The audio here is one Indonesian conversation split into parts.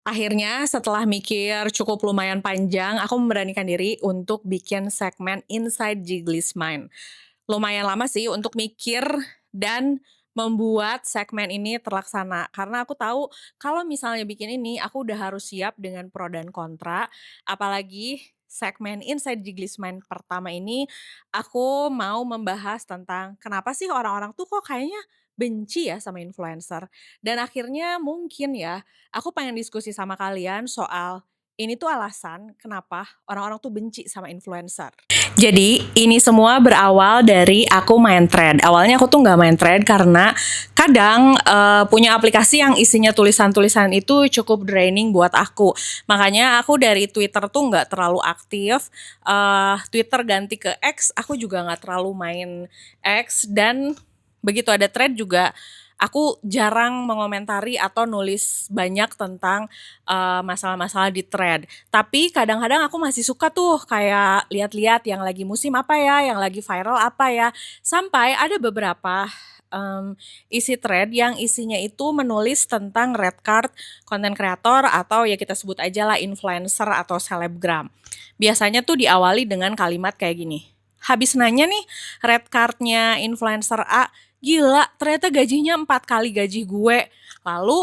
Akhirnya setelah mikir cukup lumayan panjang, aku memberanikan diri untuk bikin segmen Inside Jiggly's Mind. Lumayan lama sih untuk mikir dan membuat segmen ini terlaksana. Karena aku tahu kalau misalnya bikin ini, aku udah harus siap dengan pro dan kontra. Apalagi segmen Inside Jiggly's Mind pertama ini, aku mau membahas tentang kenapa sih orang-orang tuh kok kayaknya benci ya sama influencer. Dan akhirnya mungkin ya, aku pengen diskusi sama kalian soal ini tuh alasan kenapa orang-orang tuh benci sama influencer. Jadi ini semua berawal dari aku main thread. Awalnya aku tuh nggak main thread karena kadang punya aplikasi yang isinya tulisan-tulisan itu cukup draining buat aku. Makanya aku dari Twitter tuh nggak terlalu aktif. Twitter ganti ke X, aku juga nggak terlalu main X dan begitu ada thread juga aku jarang mengomentari atau nulis banyak tentang masalah-masalah di thread. Tapi kadang-kadang aku masih suka tuh kayak lihat-lihat yang lagi musim apa ya, yang lagi viral apa ya. Sampai ada beberapa isi thread yang isinya itu menulis tentang red card konten kreator atau ya kita sebut aja lah influencer atau selebgram. Biasanya tuh diawali dengan kalimat kayak gini. Habis nanya nih red cardnya influencer A, gila ternyata gajinya 4 kali gaji gue. Lalu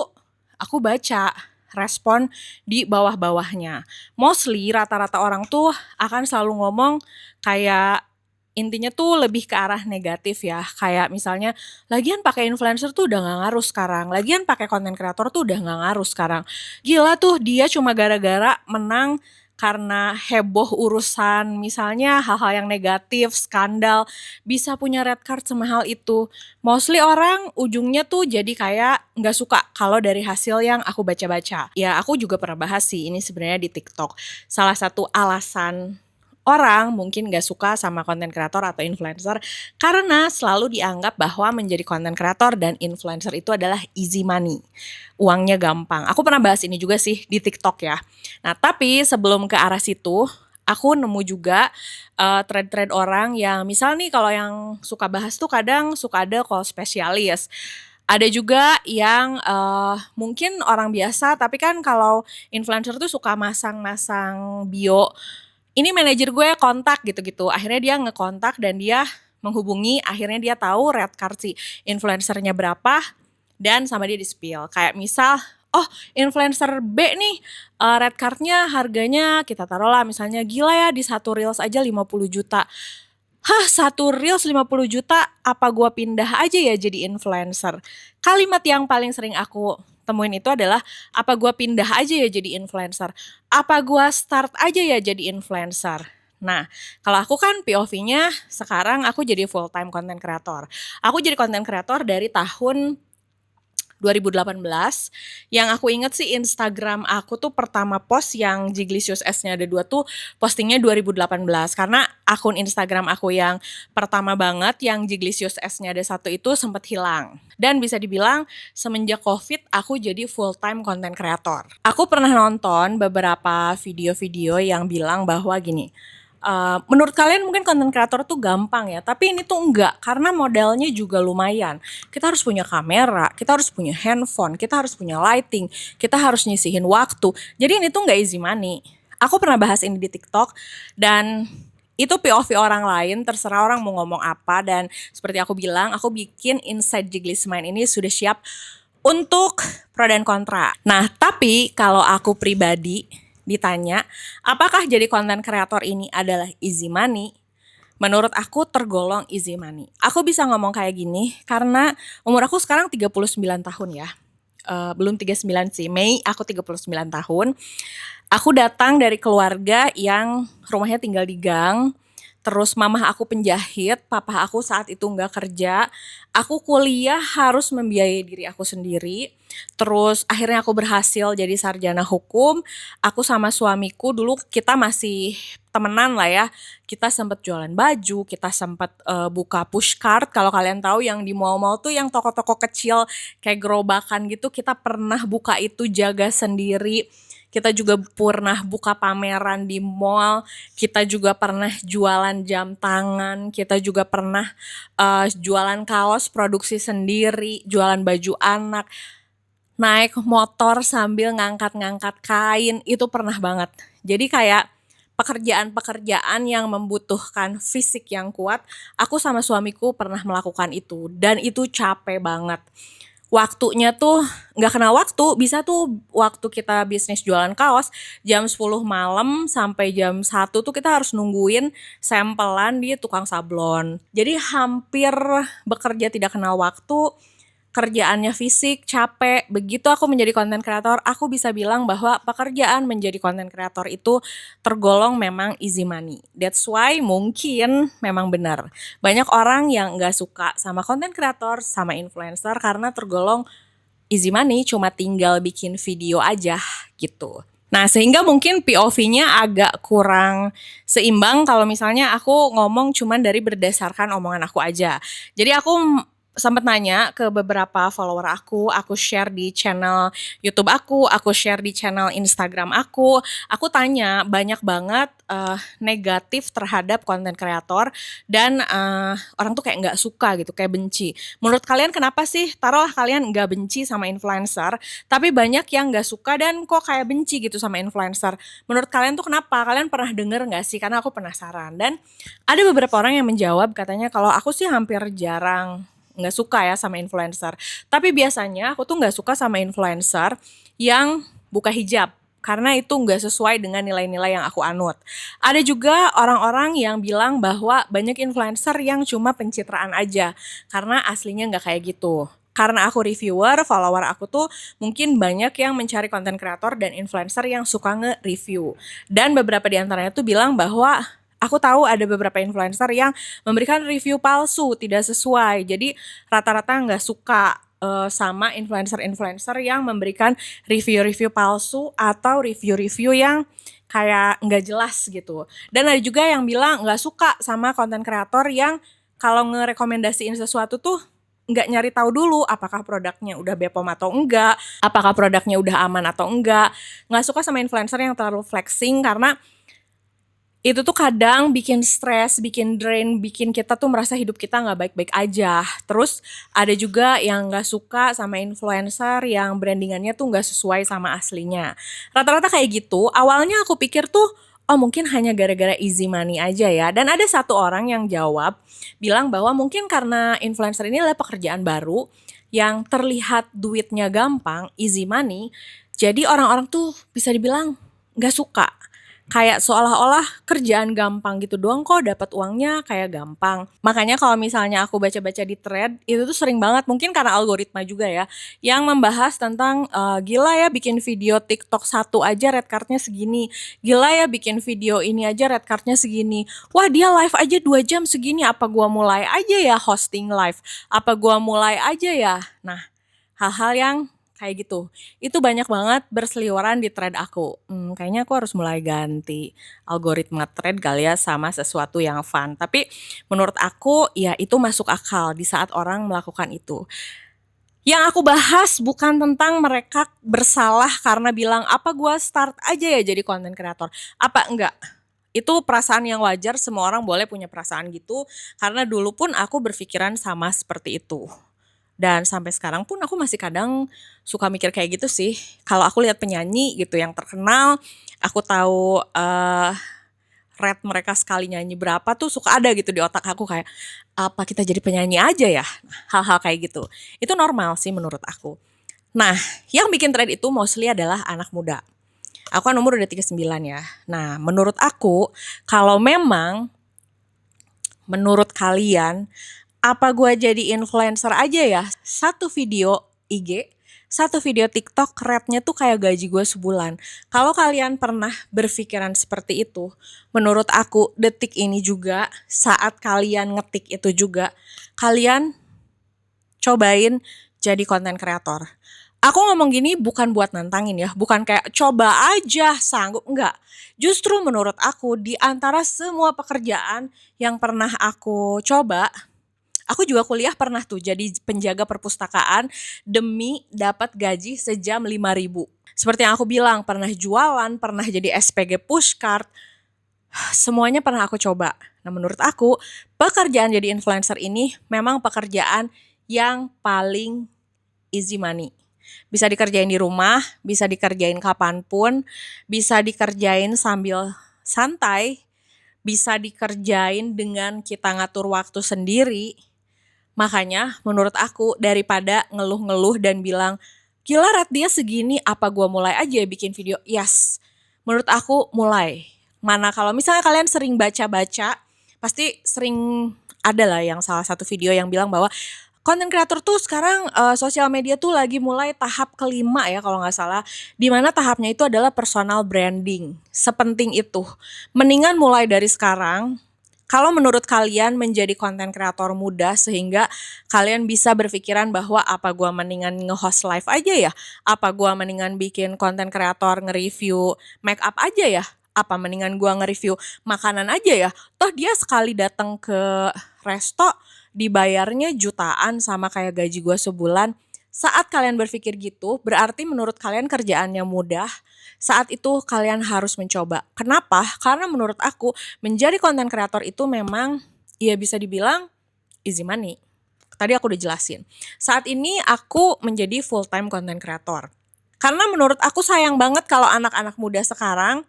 aku baca respon di bawah-bawahnya. Mostly rata-rata orang tuh akan selalu ngomong kayak intinya tuh lebih ke arah negatif ya. Kayak misalnya, lagian pakai influencer tuh udah gak ngaruh sekarang. Lagian pakai konten kreator tuh udah gak ngaruh sekarang. Gila tuh dia cuma gara-gara menang karena heboh urusan misalnya hal-hal yang negatif, skandal, bisa punya red card semahal itu. Mostly orang ujungnya tuh jadi kayak nggak suka kalau dari hasil yang aku baca-baca. Ya aku juga pernah bahas sih ini sebenarnya di TikTok. Salah satu alasan orang mungkin nggak suka sama konten kreator atau influencer karena selalu dianggap bahwa menjadi konten kreator dan influencer itu adalah easy money. Uangnya gampang. Aku pernah bahas ini juga sih di TikTok ya. Nah, tapi sebelum ke arah situ, aku nemu juga thread-thread orang yang misal nih kalau yang suka bahas tuh kadang suka ada call spesialis. Ada juga yang mungkin orang biasa tapi kan kalau influencer tuh suka masang-masang bio, ini manajer gue kontak gitu-gitu. Akhirnya dia ngekontak dan dia menghubungi, akhirnya dia tahu red card si influencernya berapa dan sama dia di-spill. Kayak misal, oh influencer B nih red cardnya harganya kita taruhlah misalnya gila ya di satu reels aja 50 juta. Hah, satu reels 50 juta, apa gua pindah aja ya jadi influencer? Kalimat yang paling sering aku temuin itu adalah, apa gua pindah aja ya jadi influencer? Apa gua start aja ya jadi influencer? Nah, kalau aku kan POV-nya sekarang aku jadi full time content creator. Aku jadi content creator dari tahun 2018. Yang aku inget sih Instagram aku tuh pertama post yang Jiglicious S-nya ada 2 tuh postingnya 2018. Karena akun Instagram aku yang pertama banget yang Jiglicious S-nya ada 1 itu sempat hilang. Dan bisa dibilang semenjak COVID aku jadi full time content creator. Aku pernah nonton beberapa video-video yang bilang bahwa gini, menurut kalian mungkin konten kreator tuh gampang ya, tapi ini tuh enggak karena modalnya juga lumayan. Kita harus punya kamera, kita harus punya handphone, kita harus punya lighting, kita harus nyisihin waktu. Jadi ini tuh enggak easy money. Aku pernah bahas ini di TikTok dan itu POV orang lain, terserah orang mau ngomong apa dan seperti aku bilang, aku bikin Inside Jiggly's Mind ini sudah siap untuk pro dan kontra. Nah, tapi kalau aku pribadi ditanya, apakah jadi konten kreator ini adalah easy money? Menurut aku tergolong easy money. Aku bisa ngomong kayak gini karena umur aku sekarang 39 tahun ya. Belum 39 sih, Mei aku 39 tahun. Aku datang dari keluarga yang rumahnya tinggal di gang. Terus mamah aku penjahit, papa aku saat itu nggak kerja. Aku kuliah harus membiayai diri aku sendiri. Terus akhirnya aku berhasil jadi sarjana hukum. Aku sama suamiku dulu kita masih temenan lah ya. Kita sempat jualan baju, kita sempat buka pushcart. Kalau kalian tahu yang di mall-mall tuh yang toko-toko kecil kayak gerobakan gitu, kita pernah buka itu jaga sendiri. Kita juga pernah buka pameran di mall, kita juga pernah jualan jam tangan, kita juga pernah jualan kaos produksi sendiri, jualan baju anak. naik motor sambil ngangkat-ngangkat kain, itu pernah banget. Jadi kayak pekerjaan-pekerjaan yang membutuhkan fisik yang kuat, aku sama suamiku pernah melakukan itu dan itu capek banget. Waktunya tuh nggak kenal waktu, bisa tuh waktu kita bisnis jualan kaos jam 10 malam sampai jam 1 tuh kita harus nungguin sampelan di tukang sablon. Jadi hampir bekerja tidak kenal waktu, kerjaannya fisik, capek. Begitu aku menjadi konten kreator, aku bisa bilang bahwa pekerjaan menjadi konten kreator itu tergolong memang easy money. That's why mungkin memang benar. Banyak orang yang nggak suka sama konten kreator, sama influencer karena tergolong easy money, cuma tinggal bikin video aja gitu. Nah, sehingga mungkin POV-nya agak kurang seimbang kalau misalnya aku ngomong cuman dari berdasarkan omongan aku aja. Jadi aku sempat nanya ke beberapa follower aku share di channel YouTube aku share di channel Instagram aku tanya banyak banget negatif terhadap konten kreator dan orang tuh kayak nggak suka gitu, kayak benci. Menurut kalian kenapa sih? Taruhlah kalian nggak benci sama influencer, tapi banyak yang nggak suka dan kok kayak benci gitu sama influencer. Menurut kalian tuh kenapa? Kalian pernah denger nggak sih? Karena aku penasaran. Dan ada beberapa orang yang menjawab katanya kalau aku sih hampir jarang nggak suka ya sama influencer. Tapi biasanya aku tuh nggak suka sama influencer yang buka hijab. Karena itu nggak sesuai dengan nilai-nilai yang aku anut. Ada juga orang-orang yang bilang bahwa banyak influencer yang cuma pencitraan aja. Karena aslinya nggak kayak gitu. Karena aku reviewer, follower aku tuh mungkin banyak yang mencari konten kreator dan influencer yang suka nge-review. Dan beberapa di antaranya tuh bilang bahwa aku tahu ada beberapa influencer yang memberikan review palsu, tidak sesuai. Jadi rata-rata nggak suka sama influencer-influencer yang memberikan review-review palsu atau review-review yang kayak nggak jelas gitu. Dan ada juga yang bilang nggak suka sama konten kreator yang kalau ngerekomendasiin sesuatu tuh nggak nyari tahu dulu apakah produknya udah BPOM atau enggak, apakah produknya udah aman atau enggak. Nggak suka sama influencer yang terlalu flexing karena itu tuh kadang bikin stres, bikin drain, bikin kita tuh merasa hidup kita nggak baik-baik aja. Terus ada juga yang nggak suka sama influencer yang brandingannya tuh nggak sesuai sama aslinya. Rata-rata kayak gitu. Awalnya aku pikir tuh, oh mungkin hanya gara-gara easy money aja ya. Dan ada satu orang yang jawab, bilang bahwa mungkin karena influencer ini adalah pekerjaan baru yang terlihat duitnya gampang, easy money. Jadi orang-orang tuh bisa dibilang nggak suka. Kayak seolah-olah kerjaan gampang gitu doang kok dapat uangnya kayak gampang. Makanya kalau misalnya aku baca-baca di thread itu tuh sering banget mungkin karena algoritma juga ya yang membahas tentang gila ya bikin video TikTok satu aja red cardnya segini. Gila ya bikin video ini aja red cardnya segini. Wah dia live aja 2 jam segini, apa gua mulai aja ya hosting live? Apa gua mulai aja ya? Nah, hal-hal yang kayak gitu. Itu banyak banget berseliweran di thread aku. Kayaknya aku harus mulai ganti algoritma thread kali ya sama sesuatu yang fun. Tapi menurut aku ya itu masuk akal di saat orang melakukan itu. Yang aku bahas bukan tentang mereka bersalah karena bilang apa gua start aja ya jadi konten kreator. Apa enggak? Itu perasaan yang wajar, semua orang boleh punya perasaan gitu. Karena dulu pun aku berpikiran sama seperti itu. Dan sampai sekarang pun aku masih kadang suka mikir kayak gitu sih. Kalau aku lihat penyanyi gitu yang terkenal, aku tahu rate mereka sekali nyanyi berapa tuh suka ada gitu di otak aku kayak apa kita jadi penyanyi aja ya? Hal-hal kayak gitu. Itu normal sih menurut aku. Nah, yang bikin trend itu mostly adalah anak muda. Aku kan umur udah 39 ya. Nah, menurut aku kalau memang menurut kalian apa gue jadi influencer aja ya? Satu video IG, satu video TikTok rate-nya tuh kayak gaji gue sebulan. Kalau kalian pernah berpikiran seperti itu, menurut aku detik ini juga saat kalian ngetik itu juga, kalian cobain jadi konten kreator. Aku ngomong gini bukan buat nantangin ya, bukan kayak coba aja sanggup, enggak. Justru menurut aku di antara semua pekerjaan yang pernah aku coba, aku juga kuliah pernah tuh jadi penjaga perpustakaan demi dapat gaji sejam 5.000. Seperti yang aku bilang, pernah jualan, pernah jadi SPG pushcart, semuanya pernah aku coba. Nah menurut aku, pekerjaan jadi influencer ini memang pekerjaan yang paling easy money. Bisa dikerjain di rumah, bisa dikerjain kapanpun, bisa dikerjain sambil santai, bisa dikerjain dengan kita ngatur waktu sendiri. Makanya menurut aku daripada ngeluh-ngeluh dan bilang, "Gila rate dia segini, apa gua mulai aja bikin video?" Yes, menurut aku mulai. Mana kalau misalnya kalian sering baca-baca, pasti sering ada lah yang salah satu video yang bilang bahwa konten kreator tuh sekarang sosial media tuh lagi mulai tahap kelima ya kalau nggak salah, di mana tahapnya itu adalah personal branding. Sepenting itu. Mendingan mulai dari sekarang, kalau menurut kalian menjadi konten kreator mudah sehingga kalian bisa berpikiran bahwa apa gua mendingan nge-host live aja ya? Apa gua mendingan bikin konten kreator nge-review make up aja ya? Apa mendingan gua nge-review makanan aja ya? Toh dia sekali datang ke resto dibayarnya jutaan sama kayak gaji gua sebulan. Saat kalian berpikir gitu, berarti menurut kalian kerjaannya mudah. Saat itu kalian harus mencoba. Kenapa? Karena menurut aku menjadi konten kreator itu memang ya bisa dibilang easy money. Tadi aku udah jelasin. Saat ini aku menjadi full time content creator. Karena menurut aku sayang banget kalau anak-anak muda sekarang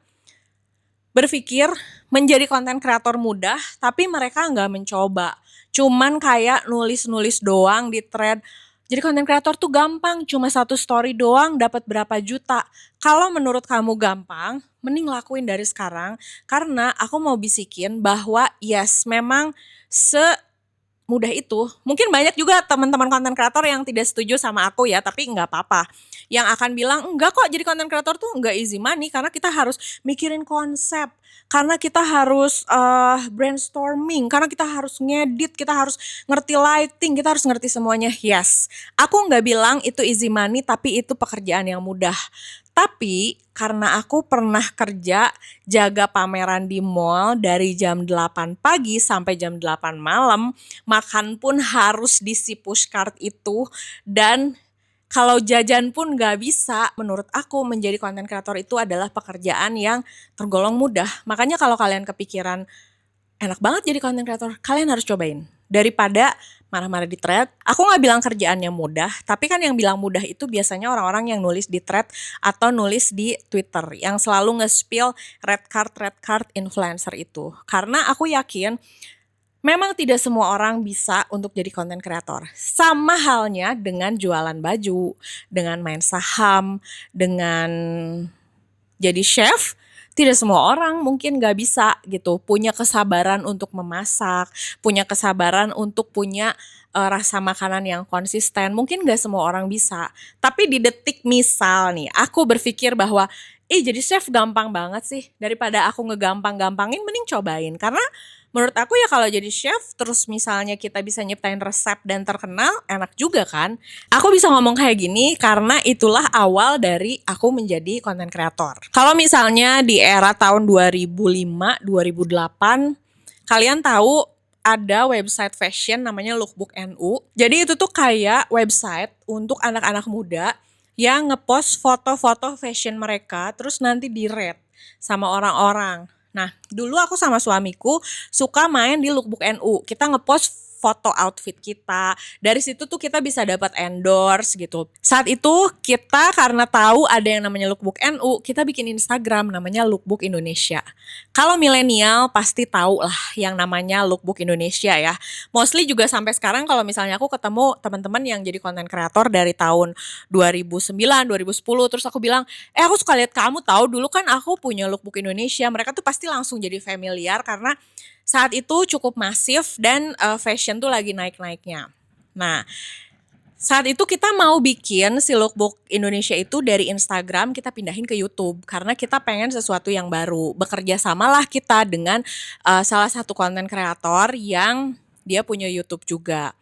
berpikir menjadi konten kreator mudah, tapi mereka nggak mencoba. Cuman kayak nulis-nulis doang di thread. Jadi konten kreator tuh gampang, cuma satu story doang dapat berapa juta. Kalau menurut kamu gampang, mending lakuin dari sekarang. Karena aku mau bisikin bahwa yes, memang mudah itu. Mungkin banyak juga teman-teman konten kreator yang tidak setuju sama aku ya, tapi nggak apa-apa. Yang akan bilang, enggak kok jadi konten kreator tuh nggak easy money karena kita harus mikirin konsep, karena kita harus brainstorming, karena kita harus ngedit, kita harus ngerti lighting, kita harus ngerti semuanya. Yes, aku nggak bilang itu easy money, tapi itu pekerjaan yang mudah. Tapi karena aku pernah kerja jaga pameran di mall dari jam 8 pagi sampai jam 8 malam, makan pun harus di si pushcart itu, dan kalau jajan pun gak bisa, menurut aku menjadi konten kreator itu adalah pekerjaan yang tergolong mudah. Makanya kalau kalian kepikiran enak banget jadi konten kreator, kalian harus cobain. Daripada marah-marah di thread, aku gak bilang kerjaannya mudah, tapi kan yang bilang mudah itu biasanya orang-orang yang nulis di thread atau nulis di Twitter, yang selalu nge-spill red card influencer itu. Karena aku yakin memang tidak semua orang bisa untuk jadi konten kreator. Sama halnya dengan jualan baju, dengan main saham, dengan jadi chef. Tidak semua orang mungkin gak bisa gitu, punya kesabaran untuk memasak, punya kesabaran untuk punya rasa makanan yang konsisten. Mungkin gak semua orang bisa. Tapi di detik misal nih, aku berpikir bahwa jadi chef gampang banget sih, daripada aku ngegampang-gampangin mending cobain. Karena menurut aku ya kalau jadi chef terus misalnya kita bisa nyiptain resep dan terkenal, enak juga kan. Aku bisa ngomong kayak gini karena itulah awal dari aku menjadi konten kreator. Kalau misalnya di era tahun 2005, 2008, kalian tahu ada website fashion namanya Lookbook NU. Jadi itu tuh kayak website untuk anak-anak muda yang ngepost foto-foto fashion mereka terus nanti di-rate sama orang-orang. Nah, dulu aku sama suamiku suka main di Lookbook NU. Kita ngepost foto outfit kita. Dari situ tuh kita bisa dapat endorse gitu. Saat itu kita karena tahu ada yang namanya Lookbook NU, kita bikin Instagram namanya Lookbook Indonesia. Kalau milenial pasti tahu lah yang namanya Lookbook Indonesia ya. Mostly juga sampai sekarang kalau misalnya aku ketemu teman-teman yang jadi konten kreator dari tahun 2009, 2010, terus aku bilang, aku suka lihat kamu tahu dulu kan aku punya Lookbook Indonesia. Mereka tuh pasti langsung jadi familiar karena saat itu cukup masif dan fashion tuh lagi naik-naiknya. Nah, saat itu kita mau bikin si Lookbook Indonesia itu dari Instagram kita pindahin ke YouTube karena kita pengen sesuatu yang baru. Bekerja samalah kita dengan salah satu konten kreator yang dia punya YouTube juga.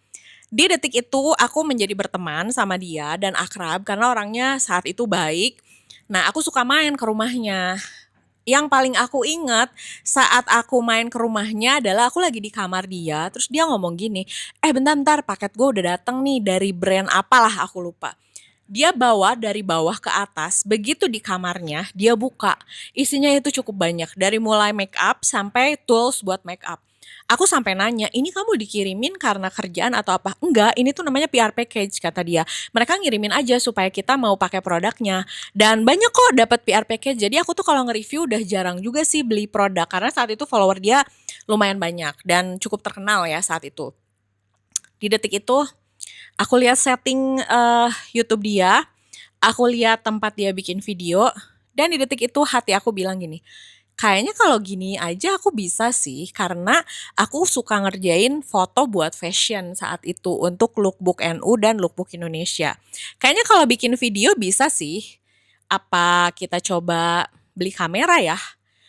Di detik itu aku menjadi berteman sama dia dan akrab karena orangnya saat itu baik. Nah, aku suka main ke rumahnya. Yang paling aku ingat saat aku main ke rumahnya adalah aku lagi di kamar dia, terus dia ngomong gini, bentar paket gue udah dateng nih dari brand apalah aku lupa. Dia bawa dari bawah ke atas, begitu di kamarnya dia buka, isinya itu cukup banyak, dari mulai make up sampai tools buat make up. Aku sampai nanya, "Ini kamu dikirimin karena kerjaan atau apa?" "Enggak, ini tuh namanya PR package," kata dia. "Mereka ngirimin aja supaya kita mau pakai produknya." Dan banyak kok dapat PR package. Jadi aku tuh kalau nge-review udah jarang juga sih beli produk, karena saat itu follower dia lumayan banyak dan cukup terkenal ya saat itu. Di detik itu aku lihat setting, YouTube dia, aku lihat tempat dia bikin video, dan di detik itu hati aku bilang gini, "Kayaknya kalau gini aja aku bisa sih," karena aku suka ngerjain foto buat fashion saat itu untuk lookbook NU dan lookbook Indonesia. Kayaknya kalau bikin video bisa sih, apa kita coba beli kamera ya?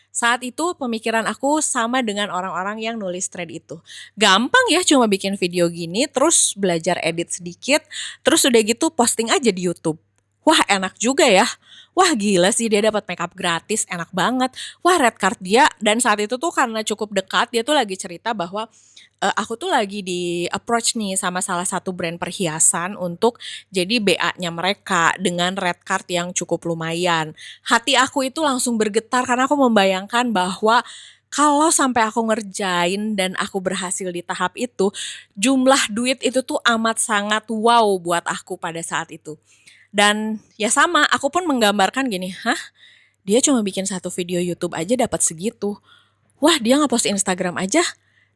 Saat itu pemikiran aku sama dengan orang-orang yang nulis thread itu. Gampang ya cuma bikin video gini, terus belajar edit sedikit, terus udah gitu posting aja di YouTube. Wah enak juga ya. Wah gila sih dia dapat makeup gratis, enak banget. Wah red card dia dan saat itu tuh karena cukup dekat dia tuh lagi cerita bahwa aku tuh lagi di-approach nih sama salah satu brand perhiasan untuk jadi BA-nya mereka dengan red card yang cukup lumayan. Hati aku itu langsung bergetar karena aku membayangkan bahwa kalau sampai aku ngerjain dan aku berhasil di tahap itu, jumlah duit itu tuh amat sangat wow buat aku pada saat itu. Dan ya sama, aku pun menggambarkan gini, "Hah? Dia cuma bikin satu video YouTube aja dapat segitu. Wah dia nge-post Instagram aja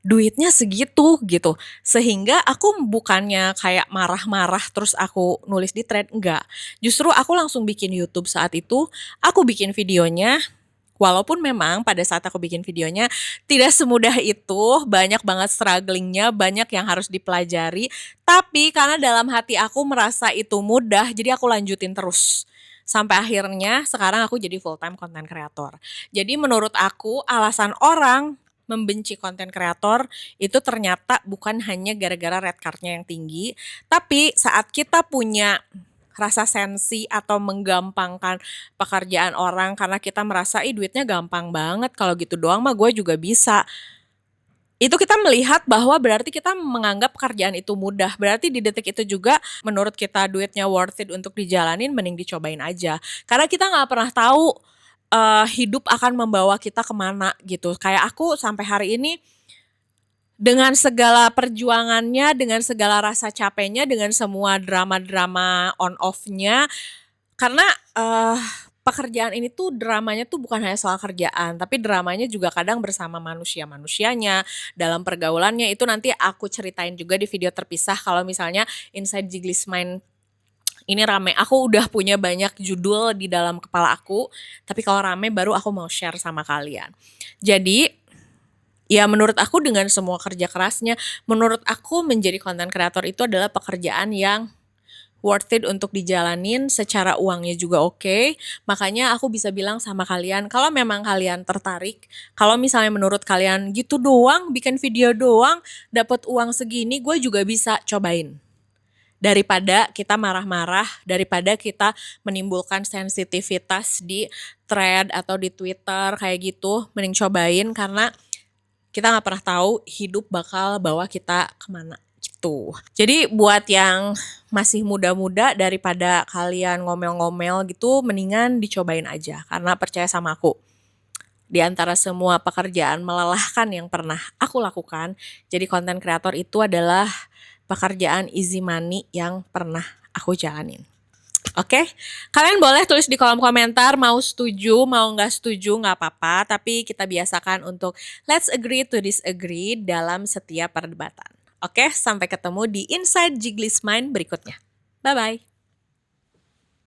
duitnya segitu," gitu. Sehingga aku bukannya kayak marah-marah terus aku nulis di thread, enggak. Justru aku langsung bikin YouTube saat itu, aku bikin videonya, walaupun memang pada saat aku bikin videonya tidak semudah itu, banyak banget strugglingnya, banyak yang harus dipelajari, tapi karena dalam hati aku merasa itu mudah, jadi aku lanjutin terus. Sampai akhirnya sekarang aku jadi full time content creator. Jadi menurut aku alasan orang membenci konten kreator itu ternyata bukan hanya gara-gara red card-nya yang tinggi, tapi saat kita punya rasa sensi atau menggampangkan pekerjaan orang karena kita merasa, "Ih duitnya gampang banget, kalau gitu doang mah gue juga bisa." Itu kita melihat bahwa berarti kita menganggap pekerjaan itu mudah, berarti di detik itu juga menurut kita duitnya worth it untuk dijalanin, mending dicobain aja. Karena kita nggak pernah tahu, hidup akan membawa kita kemana gitu. Kayak aku sampai hari ini dengan segala perjuangannya, dengan segala rasa capeknya, dengan semua drama-drama on off-nya, karena, pekerjaan ini tuh dramanya tuh bukan hanya soal kerjaan, tapi dramanya juga kadang bersama manusia-manusianya, dalam pergaulannya, itu nanti aku ceritain juga di video terpisah kalau misalnya Inside Jiggly's Mind ini rame. Aku udah punya banyak judul di dalam kepala aku, tapi kalau rame baru aku mau share sama kalian. Jadi, ya menurut aku dengan semua kerja kerasnya, menurut aku menjadi content creator itu adalah pekerjaan yang worth it untuk dijalanin, secara uangnya juga oke. Makanya aku bisa bilang sama kalian, kalau memang kalian tertarik, kalau misalnya menurut kalian gitu doang, bikin video doang, dapat uang segini, gue juga bisa cobain. Daripada kita marah-marah, daripada kita menimbulkan sensitivitas di thread atau di Twitter kayak gitu, mending cobain karena kita nggak pernah tahu hidup bakal bawa kita kemana gitu. Jadi buat yang masih muda-muda daripada kalian ngomel-ngomel gitu, mendingan dicobain aja karena percaya sama aku. Di antara semua pekerjaan melelahkan yang pernah aku lakukan, jadi content creator itu adalah pekerjaan easy money yang pernah aku jalanin. Oke, kalian boleh tulis di kolom komentar mau setuju, mau nggak setuju, nggak apa-apa. Tapi kita biasakan untuk let's agree to disagree dalam setiap perdebatan. Oke, sampai ketemu di Inside Jiggly's Mind berikutnya. Bye-bye.